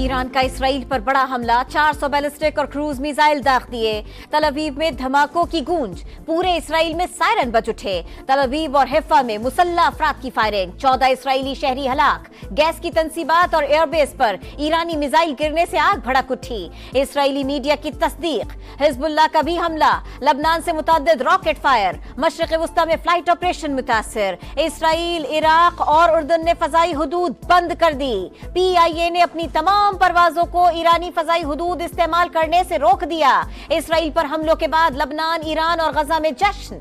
ایران کا اسرائیل پر بڑا حملہ، 400 بیلسٹک اور کروز میزائل داغ دیے۔ تل ابیب میں دھماکوں کی گونج، پورے اسرائیل میں سائرن بج اٹھے۔ تل ابیب اور حیفا میں مسلح افراد کی فائرنگ، 14 اسرائیلی شہری ہلاک۔ گیس کی تنصیبات اور ایئر بیس پر ایرانی میزائل گرنے سے آگ بھڑک اٹھی۔ اسرائیلی میڈیا کی تصدیق، حزب اللہ کا بھی حملہ، لبنان سے متعدد راکٹ فائر۔ مشرق وسطی میں فلائٹ آپریشن متاثر، اسرائیل، عراق اور اردن نے فضائی حدود بند کر دی۔ PIA نے اپنی تمام پروازوں کو ایرانی فضائی حدود استعمال کرنے سے روک دیا۔ اسرائیل پر حملوں کے بعد لبنان، ایران اور غزہ میں جشن۔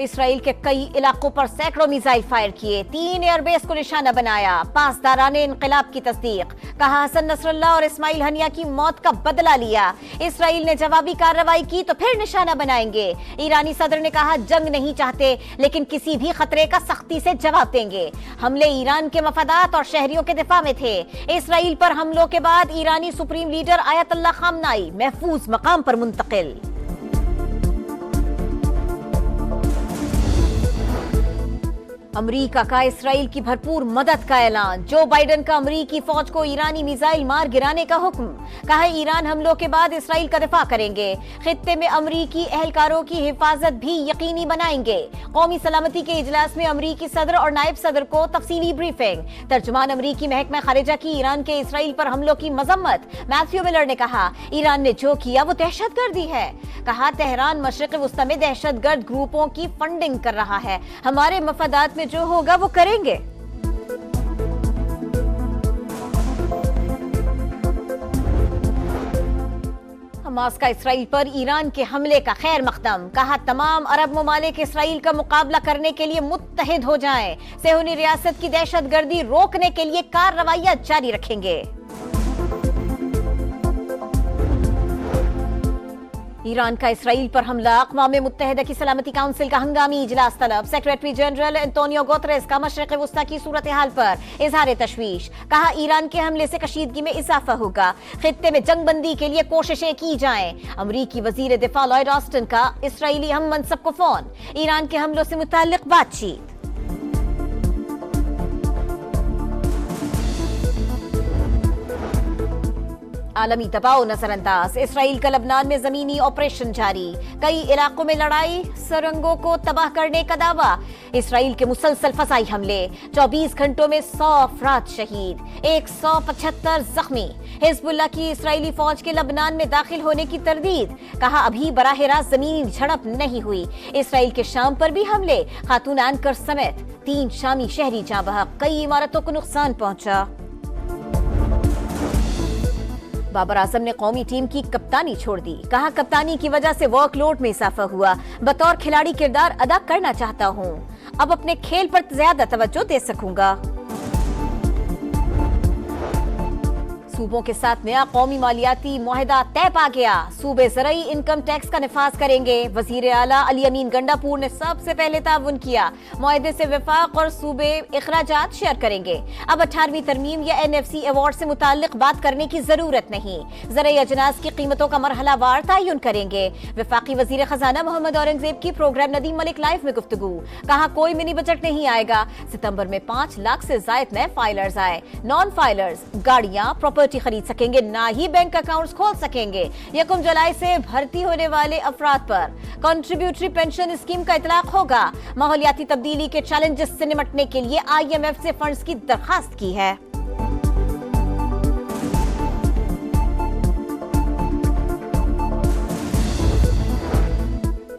اسرائیل کے کئی علاقوں پر سینکڑوں میزائل فائر کیے، 3 ایئر بیس کو نشانہ بنایا۔ پاسداران انقلاب کی تصدیق، کہا حسن نصر اللہ اور اسماعیل ہنیہ کی موت کا بدلہ لیا۔ اسرائیل نے جوابی کارروائی کی تو پھر نشانہ بنائیں گے۔ ایرانی صدر نے کہا جنگ نہیں چاہتے لیکن کسی بھی خطرے کا سختی سے جواب دیں گے۔ حملے ایران کے مفادات اور شہریوں کے دفاع میں تھے۔ اسرائیل پر حملوں کے بعد ایرانی سپریم لیڈر آیت اللہ خامنائی محفوظ مقام پر منتقل۔ امریکہ کا اسرائیل کی بھرپور مدد کا اعلان، جو بائیڈن کا امریکی فوج کو ایرانی میزائل مار گرانے کا حکم، کہا ایران حملوں کے بعد اسرائیل کا دفاع کریں گے، خطے میں امریکی اہلکاروں کی حفاظت بھی یقینی بنائیں گے۔ قومی سلامتی کے اجلاس میں امریکی صدر اور نائب صدر کو تفصیلی بریفنگ۔ ترجمان امریکی محکمہ خارجہ کی ایران کے اسرائیل پر حملوں کی مذمت، میتھیو ملر نے کہا ایران نے جو کیا وہ دہشت گردی ہے۔ کہا تہران مشرق وسطی میں دہشت گرد گروپوں کی فنڈنگ کر رہا ہے، ہمارے مفادات میں جو ہوگا وہ کریں گے۔ حماس کا اسرائیل پر ایران کے حملے کا خیر مقدم، کہا تمام عرب ممالک اسرائیل کا مقابلہ کرنے کے لیے متحد ہو جائیں، صہیونی ریاست کی دہشت گردی روکنے کے لیے کارروائیاں جاری رکھیں گے۔ ایران کا اسرائیل پر حملہ، اقوام متحدہ کی سلامتی کونسل کا ہنگامی اجلاس طلب، سیکریٹری جنرل انتونیو گوتریس کا مشرق وسطی کی صورتحال پر اظہار تشویش، کہا ایران کے حملے سے کشیدگی میں اضافہ ہوگا، خطے میں جنگ بندی کے لیے کوششیں کی جائیں۔ امریکی وزیر دفاع لائیڈ آسٹن کا اسرائیلی ہم منصب کو فون، ایران کے حملوں سے متعلق بات چیت۔ عالمی دباؤ نظر انداز، اسرائیل کا لبنان میں زمینی آپریشن جاری، کئی علاقوں میں لڑائی، سرنگوں کو تباہ کرنے کا دعویٰ۔ اسرائیل کے مسلسل فضائی حملے، 24 گھنٹوں میں 100 افراد شہید، 175 زخمی۔ حزب اللہ کی اسرائیلی فوج کے لبنان میں داخل ہونے کی تردید، کہا ابھی براہ راست زمینی جھڑپ نہیں ہوئی۔ اسرائیل کے شام پر بھی حملے، خاتون اینکر سمیت 3 شامی شہری جاں بحق، کئی عمارتوں کو نقصان پہنچا۔ بابر اعظم نے قومی ٹیم کی کپتانی چھوڑ دی، کہا کپتانی کی وجہ سے ورک لوڈ میں اضافہ ہوا، بطور کھلاڑی کردار ادا کرنا چاہتا ہوں، اب اپنے کھیل پر زیادہ توجہ دے سکوں گا۔ صوبوں کے ساتھ نیا قومی مالیاتی معاہدہ طے پا گیا، صوبے زرعی انکم ٹیکس کا نفاذ کریں گے، وزیر اعلیٰ علی امین گنڈاپور نے سب سے پہلے تعاون کیا، معاہدے سے وفاق اور صوبے اخراجات شیئر کریں گے، اب 18ویں ترمیم یا NFC ایوارڈ سے متعلق بات کرنے کی ضرورت نہیں، زرعی اجناس کی قیمتوں کا مرحلہ وار تعین کریں گے۔ وفاقی وزیر خزانہ محمد اورنگزیب کی پروگرام ندیم ملک لائیو میں گفتگو، کہا کوئی منی بجٹ نہیں آئے گا، ستمبر میں 5 لاکھ سے زائد نئے فائلرز آئے، نان فائلرز گاڑیاں پراپرٹی خرید سکیں گے، نہ ہی بینک اکاؤنٹس کھول سکیں گے۔ 1 جولائی سے بھرتی ہونے والے افراد پر کنٹریبیوٹری پینشن اسکیم کا اطلاق ہوگا۔ ماحولیاتی تبدیلی کے چیلنجز سے نمٹنے کے لیے IMF سے فنڈز کی درخواست کی ہے۔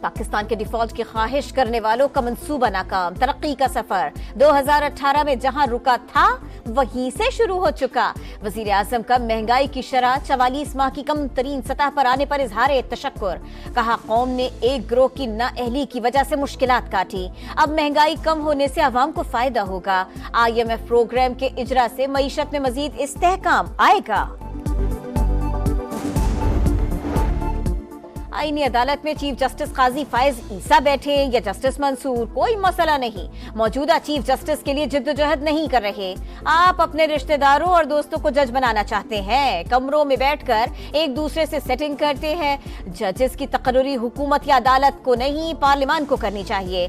پاکستان کے ڈیفالٹ کی خواہش کرنے والوں کا منصوبہ ناکام، ترقی کا سفر 2018 میں جہاں رکا تھا وہیں سے شروع ہو چکا۔ وزیر اعظم کا مہنگائی کی شرح 44 ماہ کی کم ترین سطح پر آنے پر اظہار تشکر، کہا قوم نے ایک گروہ کی نااہلی کی وجہ سے مشکلات کاٹی، اب مہنگائی کم ہونے سے عوام کو فائدہ ہوگا، IMF پروگرام کے اجرا سے معیشت میں مزید استحکام آئے گا۔ آئینی عدالت میں چیف جسٹس قاضی فائز عیسیٰ بیٹھے یا جسٹس منصور، کوئی مسئلہ نہیں، موجودہ چیف جسٹس کے لیے جدوجہد نہیں کر رہے۔ آپ اپنے رشتہ داروں اور دوستوں کو جج بنانا چاہتے ہیں، کمروں میں بیٹھ کر ایک دوسرے سے سیٹنگ کرتے ہیں۔ ججز کی تقرری حکومت یا عدالت کو نہیں، پارلیمان کو کرنی چاہیے۔